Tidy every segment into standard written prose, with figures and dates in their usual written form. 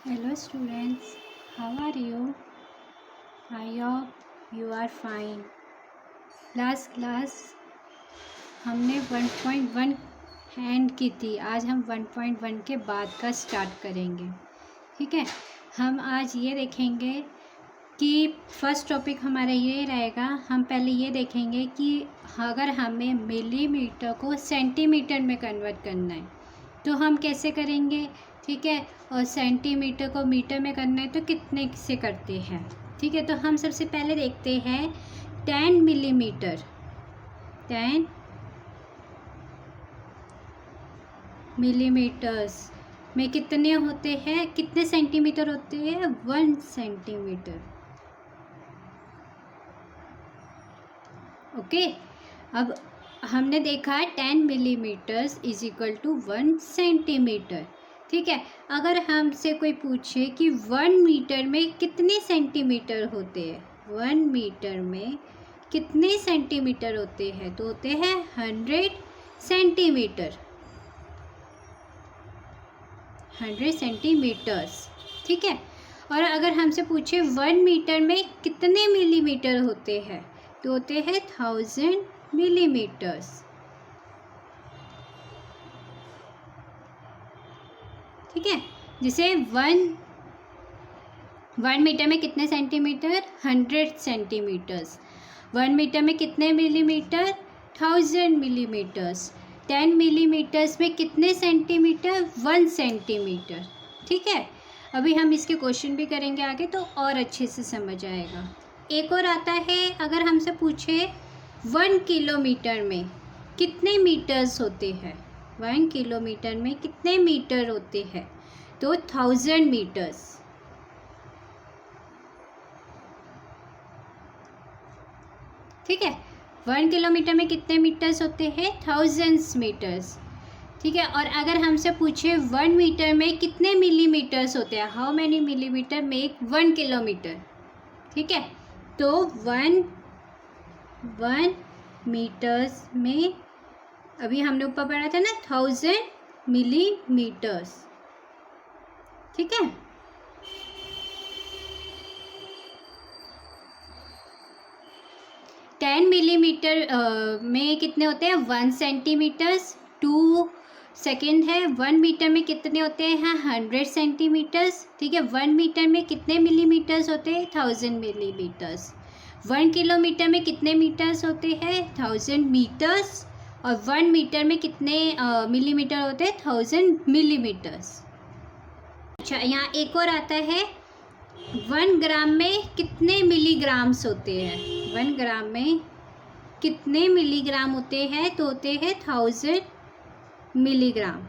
Hello students, how are you? I hope you are fine. Last class हमने 1.1 and की थी। आज हम 1.1 के बाद का स्टार्ट करेंगे। ठीक है, हम आज ये देखेंगे कि फर्स्ट टॉपिक हमारा ये रहेगा। हम पहले ये देखेंगे कि अगर हमें मिलीमीटर को सेंटीमीटर में कन्वर्ट करना है तो हम कैसे करेंगे। ठीक है, और सेंटीमीटर को मीटर में करना है तो कितने से करते हैं। ठीक है, तो हम सबसे पहले देखते हैं 10 मिलीमीटर। 10 मिलीमीटर्स में कितने होते हैं, कितने सेंटीमीटर होते हैं, 1 सेंटीमीटर। ओके, अब हमने देखा 10 millimetres is equal to 1 centimetre. ठीक है, अगर हमसे कोई पूछे कि 1 मीटर में कितने सेंटीमीटर होते हैं, 1 मीटर में कितने सेंटीमीटर होते हैं, तो होते हैं 100 सेंटीमीटर, 100 सेंटीमीटर्स। ठीक है, और अगर हमसे पूछे 1 मीटर में कितने मिलीमीटर होते हैं, तो होते हैं 1000 मिलीमीटर्स। ठीक है, जिसे 1 मीटर में कितने सेंटीमीटर, 100 सेंटीमीटर्स। 1 मीटर में कितने मिलीमीटर, 1000 मिलीमीटर्स। 10 मिलीमीटर्स में कितने सेंटीमीटर, 1 सेंटीमीटर। ठीक है, अभी हम इसके क्वेश्चन भी करेंगे आगे तो और अच्छे से समझ आएगा। एक और आता है, अगर हमसे पूछे 1 किलोमीटर में कितने मीटर्स होते हैं, 1 किलोमीटर में कितने मीटर होते हैं, तो 1000 मीटर्स। ठीक है, 1 किलोमीटर में कितने मीटर्स होते हैं, 1000 मीटर्स। ठीक है, और अगर हमसे पूछे 1 मीटर में कितने मिलीमीटर्स होते हैं, how many millimetre make 1 kilometre. ठीक है, तो 1 मीटर्स में अभी हमने ऊपर पढ़ा था ना 1000 मिलीमीटर्स। ठीक है, टेन मिलीमीटर में कितने होते हैं, 1 सेंटीमीटर्स। 2 सेकेंड है, 1 मीटर में कितने होते हैं, 100 सेंटीमीटर्स। ठीक है, 1 मीटर में कितने मिलीमीटर्स होते हैं, 1000 मिलीमीटर्स। 1 किलोमीटर में कितने मीटर्स होते हैं, 1000 मीटर्स। और 1 मीटर में कितने मिलीमीटर होते हैं, 1000 मिलीमीटर्स। अच्छा, यहाँ एक और आता है, 1 ग्राम में कितने मिलीग्राम्स होते हैं, 1 ग्राम में कितने मिलीग्राम होते हैं, तो होते हैं 1000 मिलीग्राम।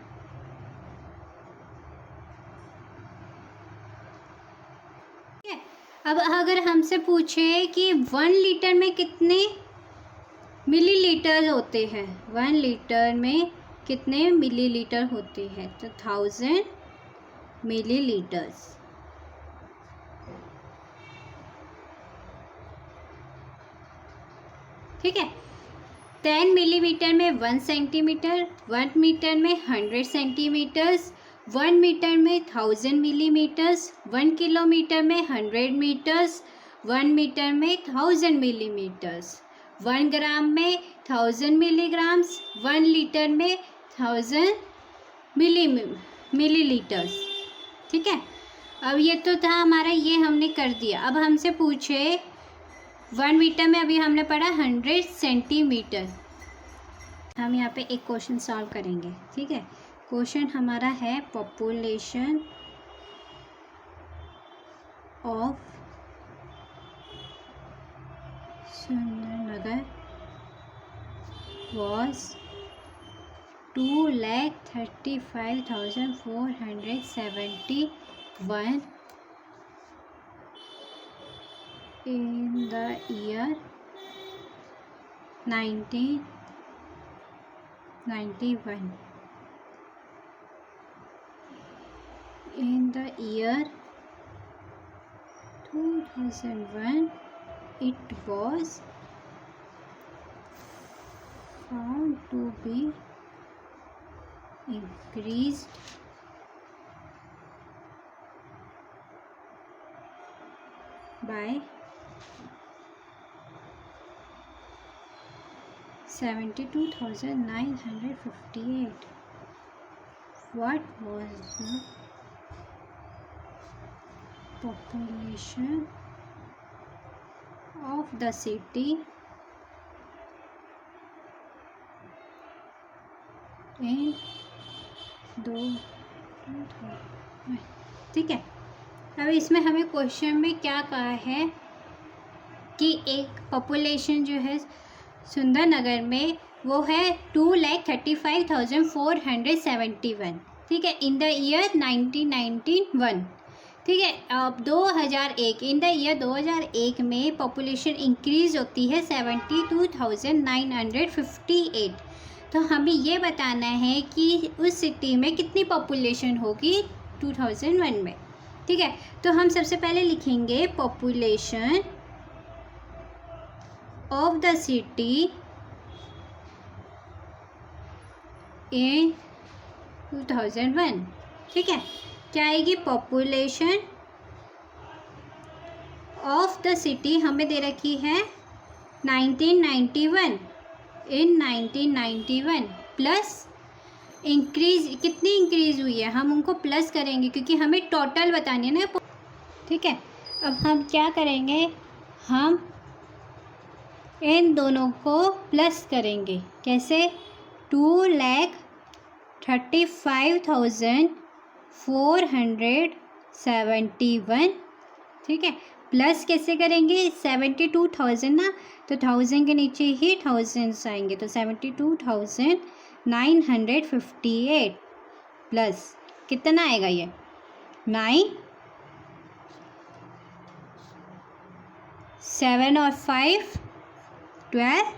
ठीक है, अब अगर हमसे पूछे कि 1 लीटर में कितने मिलीलीटर होते हैं, 1 लीटर में कितने मिलीलीटर होते हैं, तो 1000 मिलीलीटर्स। ठीक है, 10 मिलीमीटर में 1 सेंटीमीटर, 1 मीटर में 100 सेंटीमीटर्स, 1 मीटर में 1000 मिलीमीटर्स, 1 किलोमीटर में 100 मीटर्स, 1 मीटर में 1000 मिलीमीटर्स, 1 ग्राम में 1000 मिलीग्राम्स, 1 लीटर में 1000 मिलीलीटर्स। ठीक है, अब ये तो था हमारा, ये हमने कर दिया। अब हमसे पूछे 1 मीटर में अभी हमने पढ़ा 100 सेंटीमीटर। हम यहाँ पे एक क्वेश्चन सॉल्व करेंगे। ठीक है, क्वेश्चन हमारा है population of Sundarnagar was 2,35,471 in the year 1991. In the year 2001, it was found to be increased by 72,958. What was the population of the city in 2000? ठीक है, अब इसमें हमें क्वेश्चन में क्या कहा है कि एक पॉपुलेशन जो है सुंदरनगर में वो है 2,35,471, ठीक है, इन द ईयर 1991, ठीक है। अब 2001, इन द ईयर 2001 में पॉपुलेशन इंक्रीज होती है 72,958। तो हमें ये बताना है कि उस सिटी में कितनी पॉपुलेशन होगी 2001 में, ठीक है। तो हम सबसे पहले लिखेंगे population of the city in 2001, ठीक है। क्या आएगी? पॉपुलेशन ऑफ द सिटी हमें दे रखी है 1991, इन 1991 प्लस इंक्रीज, कितनी इंक्रीज हुई है हम उनको प्लस करेंगे क्योंकि हमें टोटल बतानी है ना, ठीक है। अब हम क्या करेंगे, हम इन दोनों को प्लस करेंगे। कैसे? 2,35,471, ठीक है। प्लस कैसे करेंगे? 72,000 ना, तो 1000 के नीचे ही थाउजेंड्स आएंगे, तो 72,958 प्लस कितना आएगा ये 9, 7 और 5 12,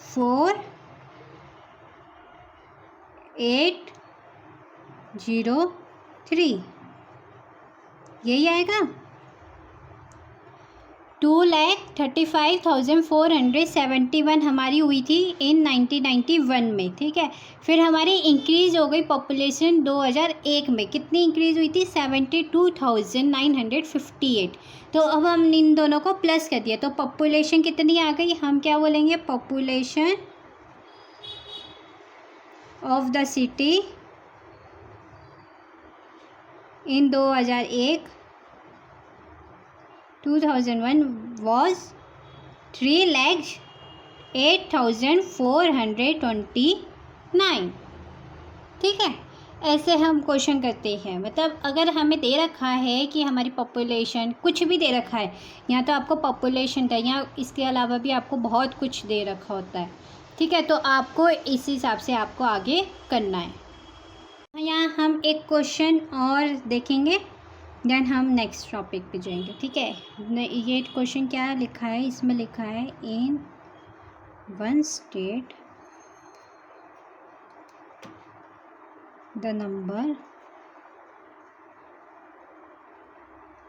4 8 0 3, यही आएगा। 2,35,471 हमारी हुई थी इन 1991 में, ठीक है। फिर हमारी इंक्रीज़ हो गई पॉपुलेशन 2001 में, कितनी इंक्रीज़ हुई थी? 72,958। तो अब हम इन दोनों को प्लस कर दिया, तो पॉपुलेशन कितनी आ गई? हम क्या बोलेंगे? Population of the city in 2001 was 3,08,429, ठीक है। ऐसे हम क्वेश्चन करते हैं, मतलब अगर हमें दे रखा है कि हमारी पॉपुलेशन, कुछ भी दे रखा है, यहाँ तो आपको पॉपुलेशन था, यहाँ इसके अलावा भी आपको बहुत कुछ दे रखा होता है, ठीक है। तो आपको इस हिसाब से आपको आगे करना है। यहाँ हम एक क्वेश्चन और देखेंगे, देन हम नेक्स्ट टॉपिक पे जाएंगे, ठीक है। ये क्वेश्चन क्या लिखा है? इसमें लिखा है in one state the number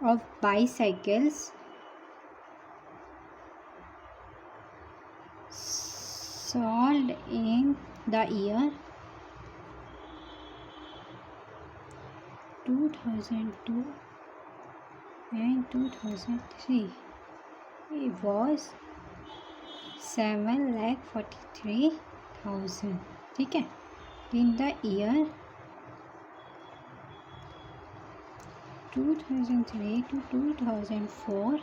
of bicycles sold in the year 2002 and 2003 it was 7,43,000, ठीक है। in the year 2003 to 2004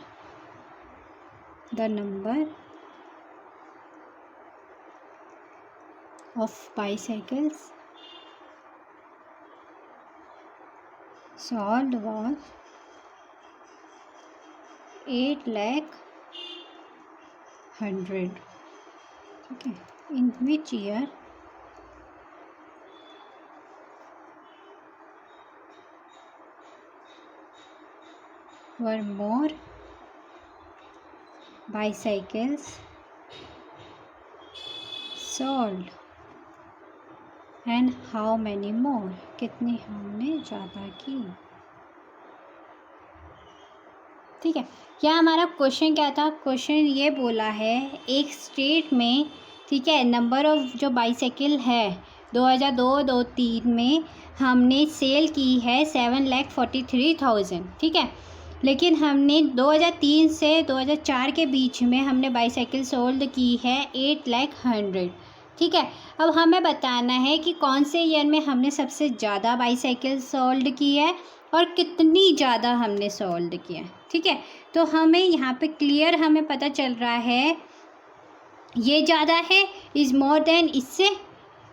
the number of bicycles sold was 8,100,000, ठीक है। in which year were more bicycles sold and how many more, कितनी हमने ज़्यादा की, ठीक है। यहाँ हमारा क्वेश्चन क्या था? क्वेश्चन ये बोला है एक स्टेट में, ठीक है, नंबर ऑफ जो बाईसाइकिल है 2002-2003 में हमने सेल की है 7,43,000, ठीक है। लेकिन हमने 2003 से 2004 के बीच में हमने बाईसाइकिल सोल्ड की है 8,100,000। ठीक है, अब हमें बताना है कि कौन से ईयर में हमने सबसे ज़्यादा बाईसाइकिल सोल्ड की है और कितनी ज़्यादा हमने सोल्ड किया है। ठीक है, तो हमें यहाँ पे क्लियर हमें पता चल रहा है ये ज़्यादा है, इज़ मोर देन इससे।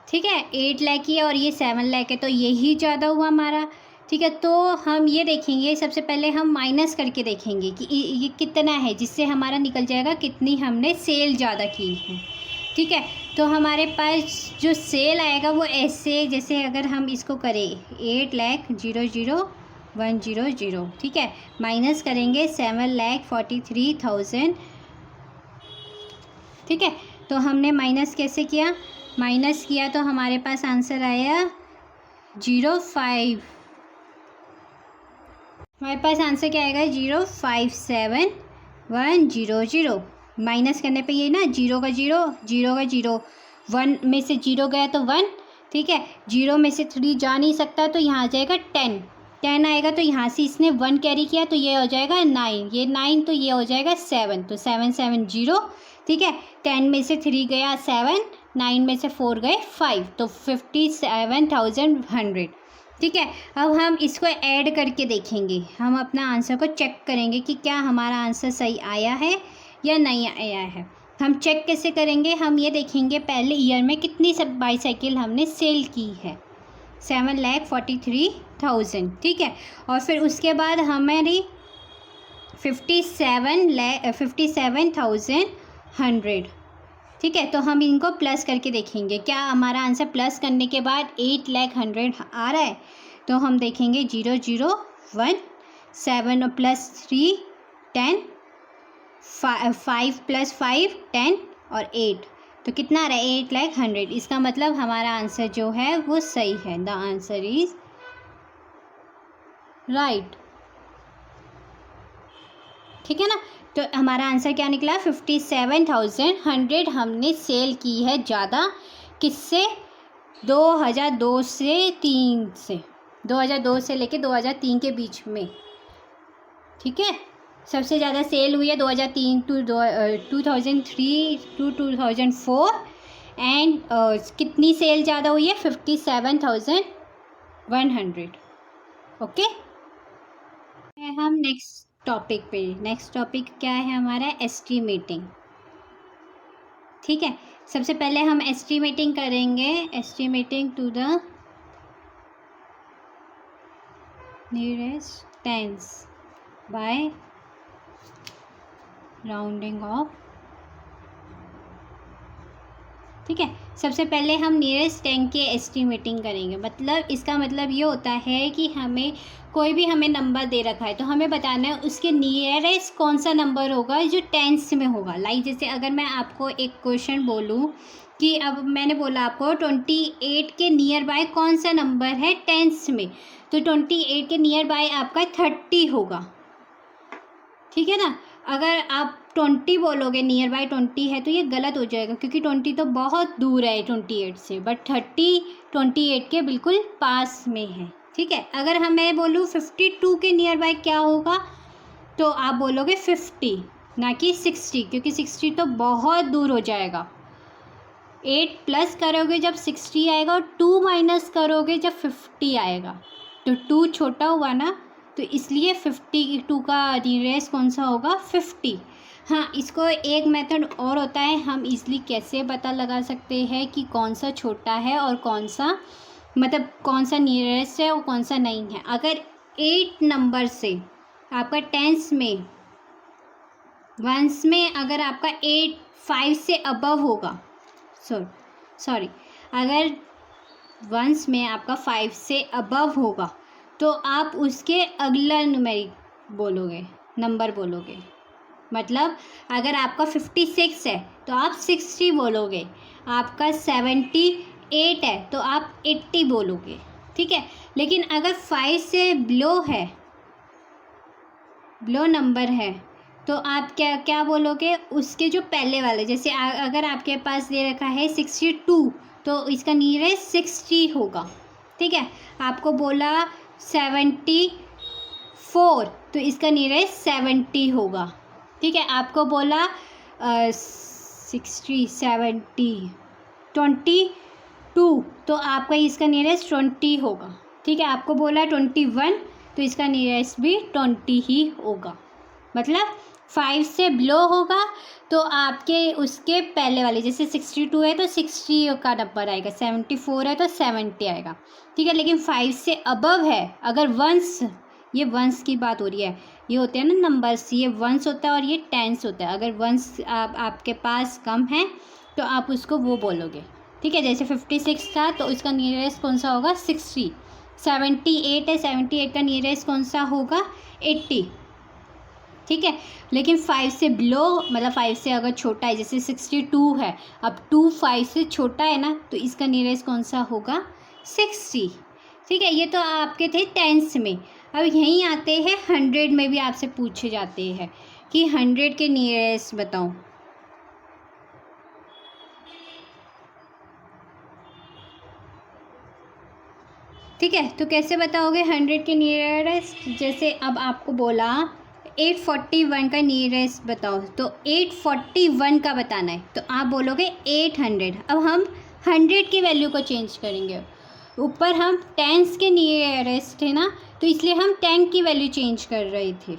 ठीक है, 8 लाख की है और ये 7 लाख है, तो यही ज़्यादा हुआ हमारा। ठीक है, तो हम ये देखेंगे, सबसे पहले हम माइनस करके देखेंगे कि ये कितना है, जिससे हमारा निकल जाएगा कितनी हमने सेल ज़्यादा की है। ठीक है, तो हमारे पास जो सेल आएगा वो ऐसे, जैसे अगर हम इसको करें 8,00,000,100। ठीक है, माइनस करेंगे 7,43,000। ठीक है, तो हमने माइनस कैसे किया, माइनस किया तो हमारे पास आंसर आया 0.5। हमारे पास आंसर क्या आएगा 0.57100। माइनस करने पे ये ना 0 का 0, 0 का 0, 1 में से 0 गया तो 1। ठीक है, 0 में से 3 जा नहीं सकता तो यहाँ आ जाएगा 10। 10 आएगा तो यहाँ से इसने 1 कैरी किया तो ये हो जाएगा 9, ये 9 तो ये हो जाएगा 7, तो 770। ठीक है, 10 में से 3 गया 7, 9 में से 4 गए 5, तो 57,100। ठीक है, अब हम इसको ऐड करके देखेंगे, हम अपना आंसर को चेक करेंगे कि क्या हमारा आंसर सही आया है या नहीं आया है। हम चेक कैसे करेंगे, हम ये देखेंगे पहले ईयर में कितनी सब बाईसाइकिल हमने सेल की है, 7,43,000। ठीक है, और फिर उसके बाद हमारी 57,100। ठीक है, तो हम इनको प्लस करके देखेंगे क्या हमारा आंसर प्लस करने के बाद 8,100,000 आ रहा है। तो हम देखेंगे 0 0 1 7 प्लस 3 10 5 प्लस 5 10 और 8, तो कितना आ रहा है 8,100,000। इसका मतलब हमारा आंसर जो है वो सही है, द आंसर इज राइट। ठीक है ना, तो हमारा आंसर क्या निकला 57,100 हमने सेल की है ज़्यादा, किससे 2002 से 3 से, 2002 से लेके 2003 के बीच में। ठीक है, सबसे ज़्यादा सेल हुई है 2003 टू 2003 टू 2004 एंड कितनी सेल ज़्यादा हुई है 57,100। ओके, हम नेक्स्ट टॉपिक पे, नेक्स्ट टॉपिक क्या है हमारा एस्टीमेटिंग। ठीक है, सबसे पहले हम एस्टीमेटिंग करेंगे, estimating to the nearest tens by rounding off. ठीक है, सबसे पहले हम नियरेस्ट टेन के एस्टीमेटिंग करेंगे, मतलब इसका मतलब ये होता है कि हमें कोई भी हमें नंबर दे रखा है तो हमें बताना है उसके नियरेस्ट कौन सा नंबर होगा जो टेंस में होगा। लाइक जैसे अगर मैं आपको एक क्वेश्चन बोलूँ कि अब मैंने बोला आपको 28 के नियर बाय कौन सा नंबर है टेंस में, तो 28 के नियर बाय आपका 30 होगा। ठीक है ना, अगर आप 20 बोलोगे नियर बाय 20 है तो ये गलत हो जाएगा क्योंकि 20 तो बहुत दूर है 28 से, बट 30 28 के बिल्कुल पास में है। ठीक है, अगर मैं बोलूँ 52 के नियर बाय क्या होगा तो आप बोलोगे 50 ना कि 60, क्योंकि 60 तो बहुत दूर हो जाएगा। 8 प्लस करोगे जब 60 आएगा और 2 माइनस करोगे जब 50 आएगा, तो 2 छोटा हुआ ना, तो इसलिए 52 का नियरेस्ट कौन सा होगा 50। हाँ, इसको एक मेथड और होता है, हम इजली कैसे पता लगा सकते हैं कि कौन सा छोटा है और कौन सा, मतलब कौन सा नियरेस्ट है और कौन सा नहीं है। अगर 8 नंबर से आपका टेंस में वंस में अगर आपका 5 से अबव होगा, सॉरी अगर वंस में आपका 5 से अबव होगा तो आप उसके अगला नंबर बोलोगे। मतलब अगर आपका 56 है तो आप 60 बोलोगे, आपका 78 है तो आप 80 बोलोगे। ठीक है, लेकिन अगर 5 से बिलो है, बिलो नंबर है, तो आप क्या बोलोगे उसके जो पहले वाले, जैसे अगर आपके पास दे रखा है 62 तो इसका नियरेस्ट 60 होगा। ठीक है, आपको बोला 75 4 तो इसका नियरेस्ट 70 होगा। ठीक है, आपको बोला 60 70 22 तो आपका इसका नियरेस्ट 20 होगा। ठीक है, आपको बोला 21 तो इसका नियरेस्ट भी 20 ही होगा। मतलब 5 से बिलो होगा तो आपके उसके पहले वाले, जैसे 62 है तो 60 का नंबर आएगा, 74 है तो 70 आएगा। ठीक है, लेकिन 5 से अबव है, अगर वंस, ये वंस की बात हो रही है, ये होते हैं ना नंबर्स, ये वंस होता है और ये टेंस होता है। अगर वंस आपके पास कम है तो आप उसको वो बोलोगे। ठीक है, जैसे 56 था तो इसका नियरेस्ट कौन सा होगा, 60। 78 है, 78 का नियरेस्ट कौन सा होगा, 80। ठीक है, लेकिन 5 से बिलो, मतलब 5 से अगर छोटा है, जैसे 62 है, अब 2 5 से छोटा है ना, तो इसका नियरेस्ट कौन सा होगा, 60। ठीक है, ये तो आपके थे टेंस में। अब यहीं आते हैं 100 में भी आपसे पूछे जाते हैं कि 100 के नियरेस्ट बताओ। ठीक है, तो कैसे बताओगे 100 के नियरेस्ट, जैसे अब आपको बोला 841 का नियरेस्ट बताओ, तो 841 का बताना है तो आप बोलोगे 800। अब हम 100 की वैल्यू को चेंज करेंगे, ऊपर हम टेंस के नियरेस्ट थे ना, तो इसलिए हम 10 की वैल्यू चेंज कर रहे थे,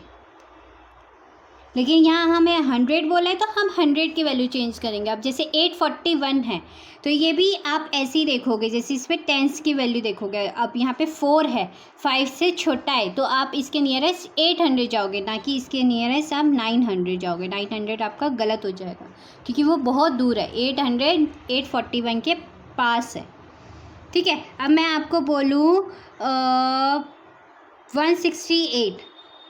लेकिन यहाँ हमें 100 बोला है तो हम 100 की वैल्यू चेंज करेंगे। अब जैसे 841 है तो ये भी आप ऐसे ही देखोगे, जैसे इसमें टेंस की वैल्यू देखोगे। अब यहाँ पे 4 है, 5 से छोटा है, तो आप इसके नियरेस्ट 800 जाओगे, ना कि इसके नियरेस्ट आप 900 जाओगे। 900 आपका गलत हो जाएगा क्योंकि वो बहुत दूर है, 800 841 के पास है। ठीक है, अब मैं आपको बोलूँ 168।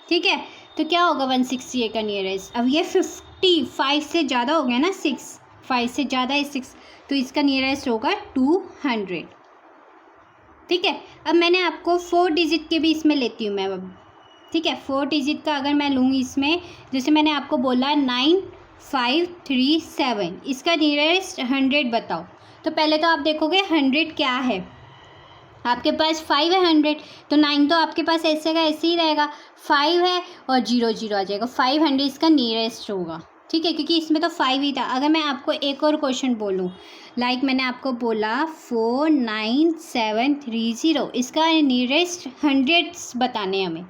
ठीक है, तो क्या होगा 168 का नियरेस्ट। अब ये 55 से ज़्यादा हो गया ना, 6 5 से ज़्यादा है 6, तो इसका नियरेस्ट होगा 200। ठीक है, अब मैंने आपको 4 डिजिट के भी इसमें लेती हूँ मैं अब। ठीक है, 4 डिजिट का अगर मैं लूँगी इसमें, जैसे मैंने आपको बोला 9537, इसका नियरेस्ट 100 बताओ। तो पहले तो आप देखोगे 100 क्या है, आपके पास 5 है 100, तो 9 तो आपके पास ऐसे का ऐसे ही रहेगा, 5 है और 0 0 आ जाएगा, 500 इसका नियरेस्ट होगा। ठीक है, क्योंकि इसमें तो 5 ही था। अगर मैं आपको एक और क्वेश्चन बोलूँ, लाइक मैंने आपको बोला 49730, इसका नियरेस्ट 100 बताने हमें,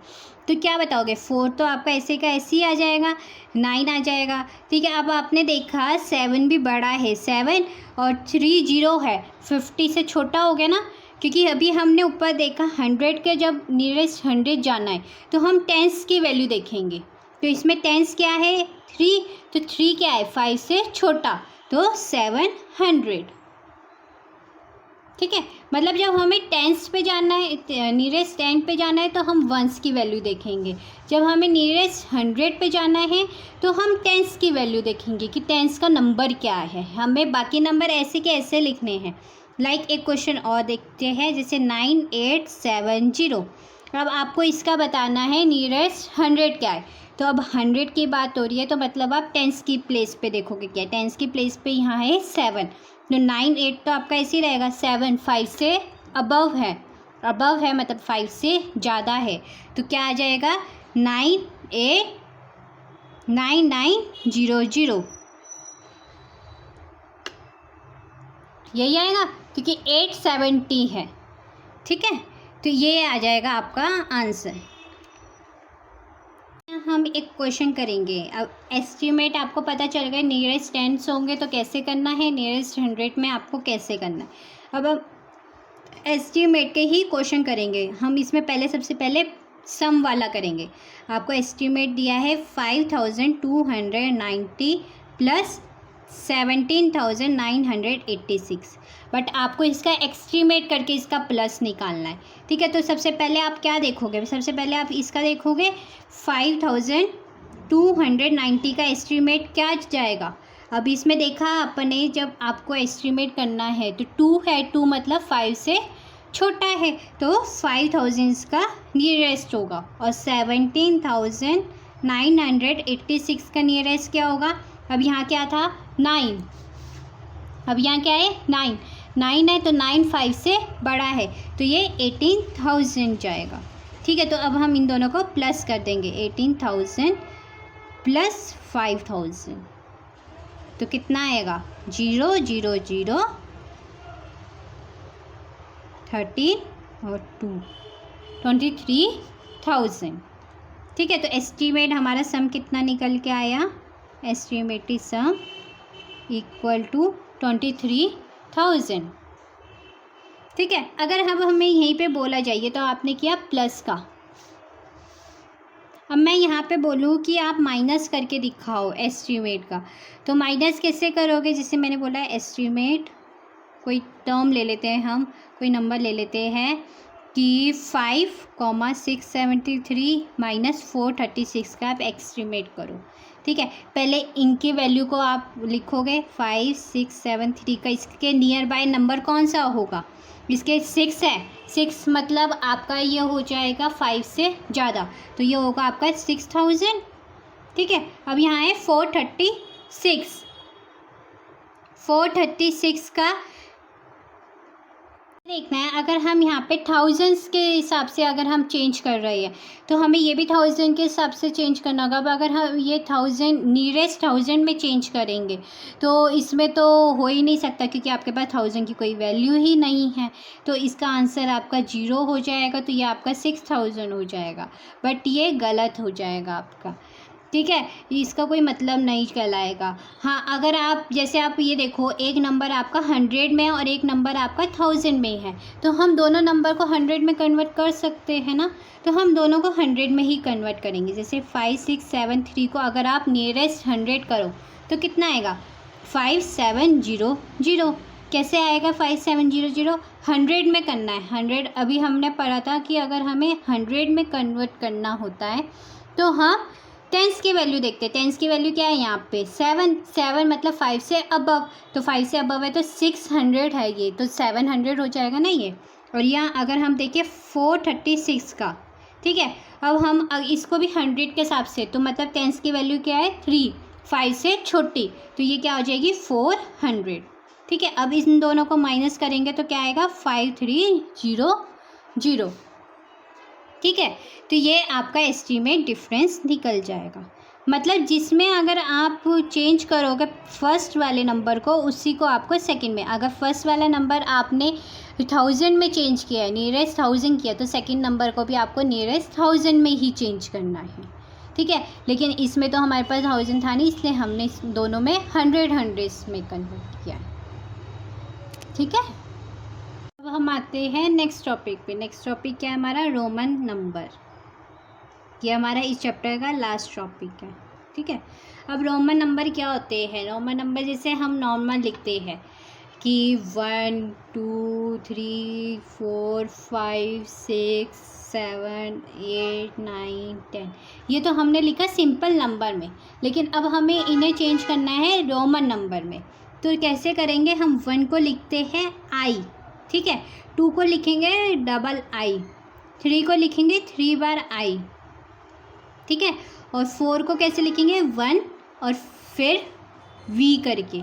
तो क्या बताओगे। 4 तो आपका ऐसे का ऐसे ही आ जाएगा, 9 आ जाएगा। ठीक है, अब आपने देखा 7 भी बड़ा है, 7 और 30 है, 50 से छोटा हो गया ना, क्योंकि अभी हमने ऊपर देखा 100 के जब नियरेस्ट 100 जाना है तो हम टेंस की वैल्यू देखेंगे। तो इसमें टेंस क्या है, 3, तो 3 क्या है, 5 से छोटा, तो 700। ठीक है, मतलब जब हमें टेंस पे जाना है, नियरेस्ट 10 पे जाना है तो हम वंस की वैल्यू देखेंगे। जब हमें नियरेस्ट 100 पे जाना है तो हम टेंस की वैल्यू देखेंगे कि टेंस का नंबर क्या है। हमें बाकी नंबर ऐसे के ऐसे लिखने हैं। लाइक एक क्वेश्चन और देखते हैं, जैसे 9870। अब आपको इसका बताना है नियरेस्ट 100 क्या है। तो अब 100 की बात हो रही है तो मतलब आप टेंस की प्लेस पे देखोगे क्या, टेंस की प्लेस पे यहाँ है 7, तो 98 तो आपका ऐसे ही रहेगा, 7 5 से अबव है, अबव है मतलब 5 से ज़्यादा है, तो क्या आ जाएगा 989900, यही आएगा क्योंकि 870 है। ठीक है, तो ये आ जाएगा आपका आंसर। हम एक क्वेश्चन करेंगे। अब एस्टीमेट आपको पता चल गया, नियरेस्ट 10 होंगे तो कैसे करना है, नियरेस्ट 100 में आपको कैसे करना है। अब एस्टीमेट के ही क्वेश्चन करेंगे हम। इसमें पहले सबसे पहले सम वाला करेंगे। आपको एस्टीमेट दिया है 5290 प्लस 17,986, बट आपको इसका एक्सट्रीमेट करके इसका प्लस निकालना है। ठीक है, तो सबसे पहले आप क्या देखोगे, सबसे पहले आप इसका देखोगे 5290 का एस्ट्रीमेट क्या जाएगा। अब इसमें देखा अपने, जब आपको एस्ट्रीमेट करना है तो 2 है, 2 मतलब 5 से छोटा है, तो 5000 का नियरेस्ट होगा, और 17,986 का नियरेस्ट क्या होगा। अब यहाँ क्या था 9, अब यहाँ क्या है 9 है, तो 9 5 से बड़ा है, तो ये 18,000 जाएगा। ठीक है, तो अब हम इन दोनों को प्लस कर देंगे, 18,000 प्लस 5,000 तो कितना आएगा, 0 0 0 13 और 2 23,000। ठीक है, तो एस्टीमेट हमारा सम कितना निकल के आया, एस्टीमेटेड सम इक्वल टू 23,000। ठीक है, अगर अब हमें यहीं पे बोला जाइए तो आपने किया प्लस का, अब मैं यहाँ पे बोलूँ कि आप माइनस करके दिखाओ एस्टीमेट का, तो माइनस कैसे करोगे, जैसे मैंने बोला है एस्टीमेट, कोई टर्म ले लेते हैं हम, कोई नंबर ले लेते हैं कि 5,673 माइनस 436 का आप एस्टीमेट करो। ठीक है, पहले इनकी वैल्यू को आप लिखोगे 5,673 का, इसके नियर बाय नंबर कौन सा होगा, इसके 6 है, 6 मतलब आपका ये हो जाएगा 5 से ज़्यादा, तो ये होगा आपका 6,000। ठीक है, अब यहाँ है 436 का देखना है। अगर हम यहाँ पे थाउजेंड्स के हिसाब से अगर हम चेंज कर रहे हैं तो हमें ये भी 1000 के हिसाब से चेंज करना होगा। अब अगर हम ये 1000 नियरेस्ट 1000 में चेंज करेंगे तो इसमें तो हो ही नहीं सकता, क्योंकि आपके पास 1000 की कोई वैल्यू ही नहीं है, तो इसका आंसर आपका 0 हो जाएगा, तो ये आपका 6000 हो जाएगा, बट ये गलत हो जाएगा आपका। ठीक है, इसका कोई मतलब नहीं कहलाएगा। हाँ, अगर आप जैसे आप ये देखो, एक नंबर आपका 100 में है और एक नंबर आपका 1000 में है, तो हम दोनों नंबर को 100 में कन्वर्ट कर सकते हैं ना, तो हम दोनों को 100 में ही कन्वर्ट करेंगे। जैसे 5673 को अगर आप नियरेस्ट 100 करो तो कितना आएगा, 5700। कैसे आएगा 5700, 100 में करना है। 100 अभी हमने पढ़ा था कि अगर हमें 100 में कन्वर्ट करना होता है तो हम टेंस की वैल्यू देखते हैं। टेंस की वैल्यू क्या है यहाँ पे, 7 मतलब 5 से अबव, तो 5 से अबव है तो 600 है, ये तो 700 हो जाएगा ना ये। और यहाँ अगर हम देखें 436 का, ठीक है, अब हम इसको भी 100 के हिसाब से, तो मतलब टेंस की वैल्यू क्या है 3, 5 से छोटी, तो ये क्या हो जाएगी 400। ठीक है, अब इन दोनों को माइनस करेंगे तो क्या आएगा 5300। ठीक है, तो ये आपका एस्टीमेट डिफरेंस निकल जाएगा। मतलब जिसमें अगर आप चेंज करोगे फर्स्ट वाले नंबर को, उसी को आपको सेकंड में, अगर फर्स्ट वाला नंबर आपने 1000 में चेंज किया है, नियरेस्ट 1000 किया, तो सेकंड नंबर को भी आपको नियरेस्ट 1000 में ही चेंज करना है। ठीक है, लेकिन इसमें तो हमारे पास 1000 था नहीं, इसलिए हमने दोनों में 100 में कन्वर्ट किया है। ठीक है, अब हम आते हैं नेक्स्ट टॉपिक पे। नेक्स्ट टॉपिक क्या है हमारा, रोमन नंबर। ये हमारा इस चैप्टर का लास्ट टॉपिक है। ठीक है, अब रोमन नंबर क्या होते हैं, रोमन नंबर जैसे हम नॉर्मल लिखते हैं कि 1 2 3 4 5 6 7 8 9 10, ये तो हमने लिखा सिंपल नंबर में, लेकिन अब हमें इन्हें चेंज करना है रोमन नंबर में। तो कैसे करेंगे, हम 1 को लिखते हैं आई, ठीक है, 2 को लिखेंगे डबल आई, 3 को लिखेंगे 3 बार आई, ठीक है, और 4 को कैसे लिखेंगे 1 और फिर वी करके,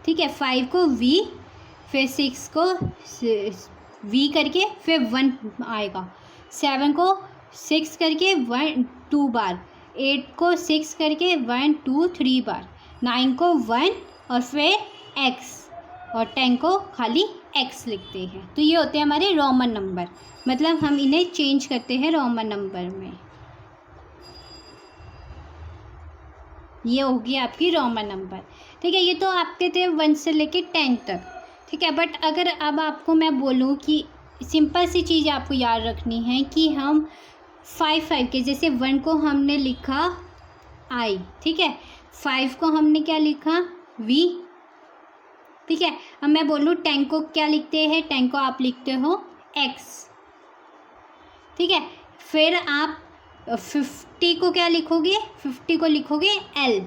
ठीक है, 5 को वी, फिर 6 को वी करके फिर 1 आएगा, 7 को 6 करके 1 2 बार, 8 को 6 करके 1 2 3 बार, 9 को 1 और फिर एक्स, और 10 को खाली एक्स लिखते हैं। तो ये होते हैं हमारे रोमन नंबर, मतलब हम इन्हें चेंज करते हैं रोमन नंबर में। ये होगी आपकी रोमन नंबर। ठीक है, ये तो आपके थे 1 से लेके 10 तक। ठीक है, बट अगर अब आपको मैं बोलूँ कि सिंपल सी चीज़ आपको याद रखनी है कि हम 5 के, जैसे 1 को हमने लिखा आई, ठीक है, 5 को हमने क्या लिखा वी, ठीक है, अब मैं बोलूँ 10 को क्या लिखते हैं, 10 को आप लिखते हो एक्स, ठीक है, फिर आप 50 को क्या लिखोगे, 50 को लिखोगे एल,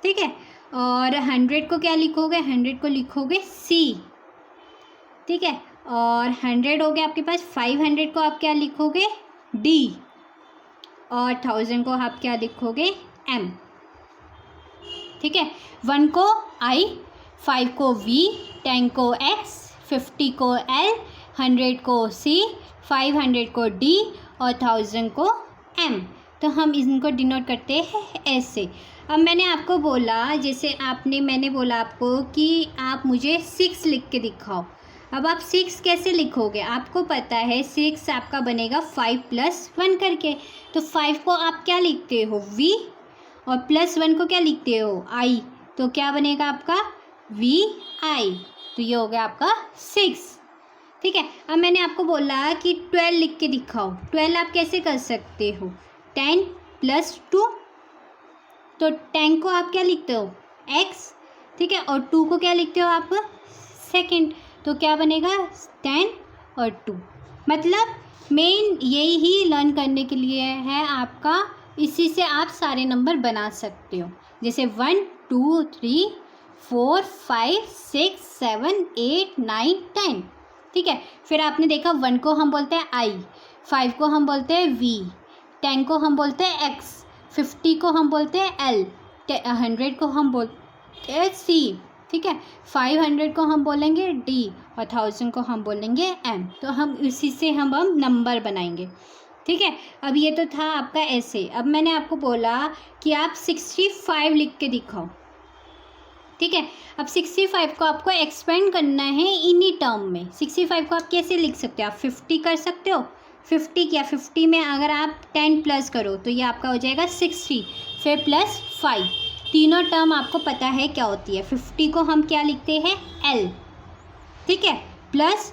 ठीक है, और 100 को क्या लिखोगे, 100 को लिखोगे सी, ठीक है, और 100 हो गया आपके पास, 500 को आप क्या लिखोगे डी, और 1000 को आप क्या लिखोगे एम। ठीक है, 1 को आई, 5 को वी, 10 को एक्स, 50 को एल, 100 को सी, 500 को D और 1000 को M। तो हम इनको डिनोट करते हैं ऐसे। अब मैंने आपको बोला, मैंने बोला आपको कि आप मुझे 6 लिख के दिखाओ। अब आप 6 कैसे लिखोगे? आपको पता है 6 आपका बनेगा 5 + 1 करके। तो 5 को आप क्या लिखते हो? V, और +1 को क्या लिखते हो? I। तो क्या बनेगा आपका? VI। तो ये हो गया आपका 6। ठीक है। अब मैंने आपको बोला कि 12 लिख के दिखाओ। 12 आप कैसे कर सकते हो? 10 + 2। तो 10 को आप क्या लिखते हो? X। ठीक है। और 2 को क्या लिखते हो आप? सेकेंड। तो क्या बनेगा? 10 और 2। मतलब मेन यही ही लर्न करने के लिए है आपका। इसी से आप सारे नंबर बना सकते हो, जैसे 1 2 3 4 5 6 7 8 9 10। ठीक है। फिर आपने देखा 1 को हम बोलते हैं I, 5 को हम बोलते हैं V, 10 को हम बोलते हैं X, 50 को हम बोलते हैं L, 100 को हम बोलते हैं C। ठीक है। 500 को हम बोलेंगे D और 1000 को हम बोलेंगे M। तो हम इसी से हम नंबर बनाएंगे। ठीक है। अब ये तो था आपका ऐसे। अब मैंने आपको बोला कि आप 65 लिख के दिखाओ। ठीक है। अब 65 को आपको एक्सपेंड करना है इन्हीं टर्म में। 65 को आप कैसे लिख सकते हो? आप 50 कर सकते हो। 50 क्या? 50 में अगर आप 10 प्लस करो तो ये आपका हो जाएगा 60, फिर +5। तीनों टर्म आपको पता है क्या होती है। 50 को हम क्या लिखते हैं? L। ठीक है। प्लस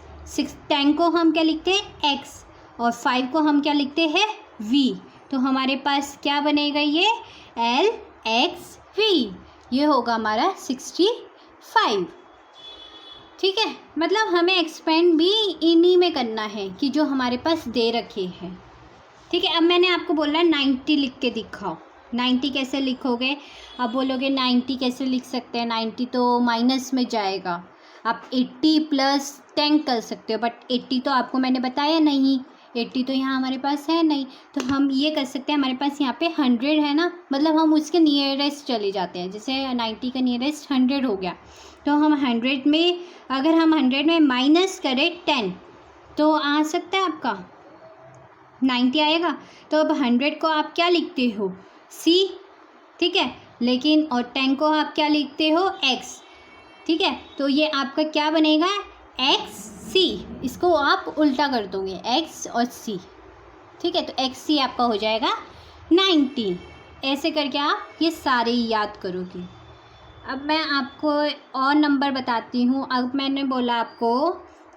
10 को हम क्या लिखते हैं? X, और 5 को हम क्या लिखते हैं? V। तो हमारे पास क्या बनेगा? ये LXV। ये होगा हमारा 65। ठीक है। मतलब हमें एक्सपेंड भी इन्हीं में करना है कि जो हमारे पास दे रखे हैं। ठीक है। अब मैंने आपको बोला 90 लिख के दिखाओ। 90 कैसे लिखोगे? आप बोलोगे 90 कैसे लिख सकते हैं? 90 तो माइनस में जाएगा। आप 80 + 10 कर सकते हो, बट 80 तो आपको मैंने बताया नहीं। 80 तो यहाँ हमारे पास है नहीं। तो हम ये कर सकते हैं, हमारे पास यहाँ पे 100 है ना, मतलब हम उसके नियरेस्ट चले जाते हैं। जैसे 90 का नियरेस्ट 100 हो गया, तो हम 100 में, अगर हम 100 में माइनस करें 10 तो आ सकता है आपका 90 आएगा। तो अब 100 को आप क्या लिखते हो? C। ठीक है। लेकिन और 10 को आप क्या लिखते हो? X। ठीक है। तो ये आपका क्या बनेगा? XC। इसको आप उल्टा कर दोगे, X और C। ठीक है। तो XC आपका हो जाएगा 90। ऐसे करके आप ये सारे याद करोगे। अब मैं आपको और नंबर बताती हूँ। अब मैंने बोला आपको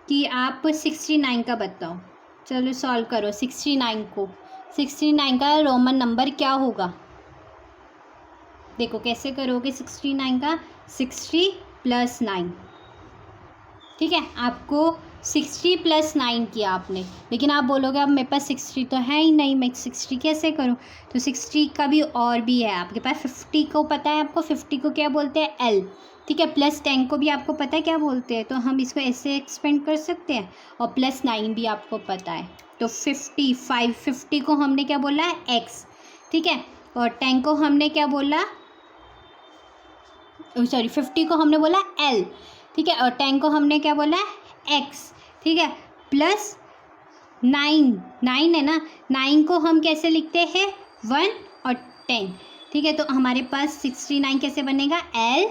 कि आप 69 का बताओ। चलो सॉल्व करो 69 को। 69 का रोमन नंबर क्या होगा? देखो कैसे करोगे 69 का। 60 + 9। ठीक है। आपको 60 + 9 किया आपने, लेकिन आप बोलोगे अब मेरे पास 60 तो है ही नहीं, मैं 60 कैसे करूं? तो 60 का भी और भी है आपके पास। 50 को पता है आपको? 50 को क्या बोलते हैं? L। ठीक है। +10 को भी आपको पता है क्या बोलते हैं? तो हम इसको ऐसे एक्सपेंड कर सकते हैं। और +9 भी आपको पता है। तो 50 को हमने क्या बोला है? X। ठीक है। और 10 को हमने क्या बोला? सॉरी, 50 को हमने बोला L। ठीक है। और 10 को हमने क्या बोला? X। ठीक है। +9 है ना, 9 को हम कैसे लिखते हैं? 1 और 10। ठीक है। तो हमारे पास 69 कैसे बनेगा? L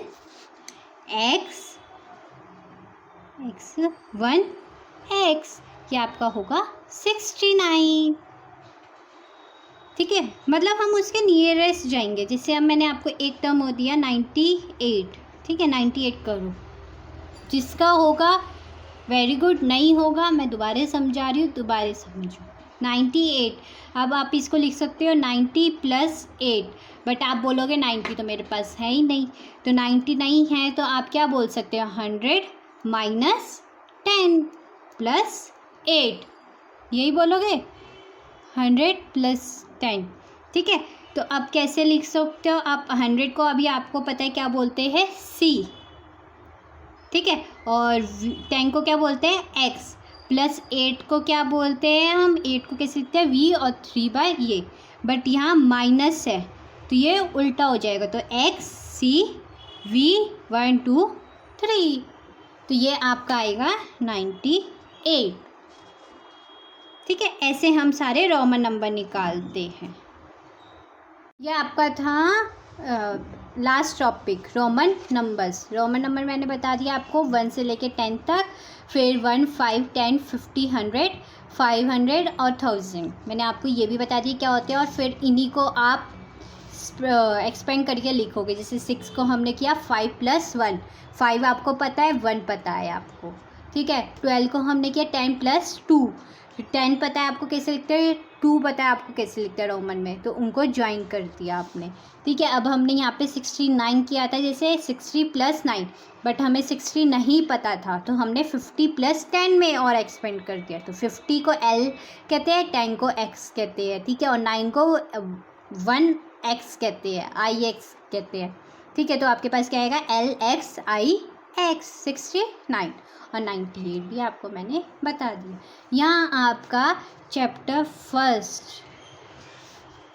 X 1 X। ये आपका होगा 69। ठीक है। मतलब हम उसके नियरेस्ट जाएंगे। जैसे अब मैंने आपको एक टर्म हो दिया 98। ठीक है। 98 करो, जिसका होगा वेरी गुड, नहीं होगा मैं दोबारा समझा रही हूँ, दोबारा समझो। 98। अब आप इसको लिख सकते हो 90 + 8, बट आप बोलोगे 90 तो मेरे पास है ही नहीं। तो 90 नहीं है तो आप क्या बोल सकते हो? 100 - 10 + 8, यही बोलोगे। 100 + 10। ठीक है। तो अब कैसे लिख सकते हो आप? 100 को अभी आपको पता है क्या बोलते हैं? C। ठीक है। और 10 को क्या बोलते हैं? X। +8 को क्या बोलते हैं हम? 8 को कैसे लिखते हैं? V और 3 ये, बट यहाँ माइनस है तो ये उल्टा हो जाएगा। तो XC V 1 2 3। तो ये आपका आएगा 98। ठीक है, ऐसे हम सारे रोमन नंबर निकालते हैं। यह आपका था last topic, Roman numbers. Roman number मैंने बता दिया आपको 1 से लेके 10 तक, फिर 1, 5, 10, 50, 100, 500 और 1000 मैंने आपको ये भी बता दिया क्या होते हैं। और फिर इन्हीं को आप एक्सपेंड करके लिखोगे। जैसे 6 को हमने किया 5 + 1, 5 आपको पता है, 1 पता है आपको, ठीक है। 12 को हमने किया 10 + 2, 10 पता है आपको कैसे लिखते हैं, 2 पता है आपको कैसे लिखते हैं रोमन में, तो उनको ज्वाइन कर दिया आपने, ठीक है। अब हमने यहाँ पे 69 किया था, जैसे 60 + 9, बट हमें 60 नहीं पता था तो हमने 50 + 10 में और एक्सपेंड कर दिया। तो 50 को L कहते हैं, 10 को X कहते हैं, ठीक है, और 9 को 1X कहते हैं, IX कहते हैं, ठीक है। तो आपके पास क्या आएगा, LXIX 69 और 98 भी आपको मैंने बता दिया। यहाँ आपका चैप्टर 1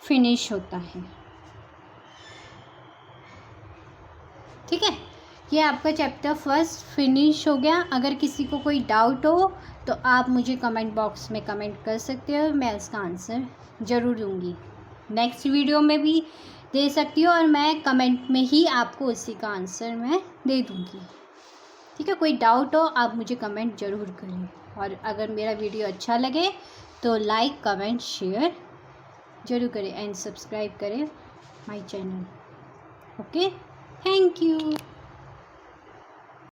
फिनिश होता है, ठीक है। ये आपका चैप्टर 1 फिनिश हो गया। अगर किसी को कोई डाउट हो तो आप मुझे कमेंट बॉक्स में कमेंट कर सकते हो, मैं उसका आंसर ज़रूर दूँगी। नेक्स्ट वीडियो में भी दे सकती हो और मैं कमेंट में ही आपको उसी का आंसर मैं दे दूँगी, ठीक है। कोई डाउट हो आप मुझे कमेंट ज़रूर करें, और अगर मेरा वीडियो अच्छा लगे तो लाइक, कमेंट, शेयर ज़रूर करें एंड सब्सक्राइब करें my channel. Okay, thank you.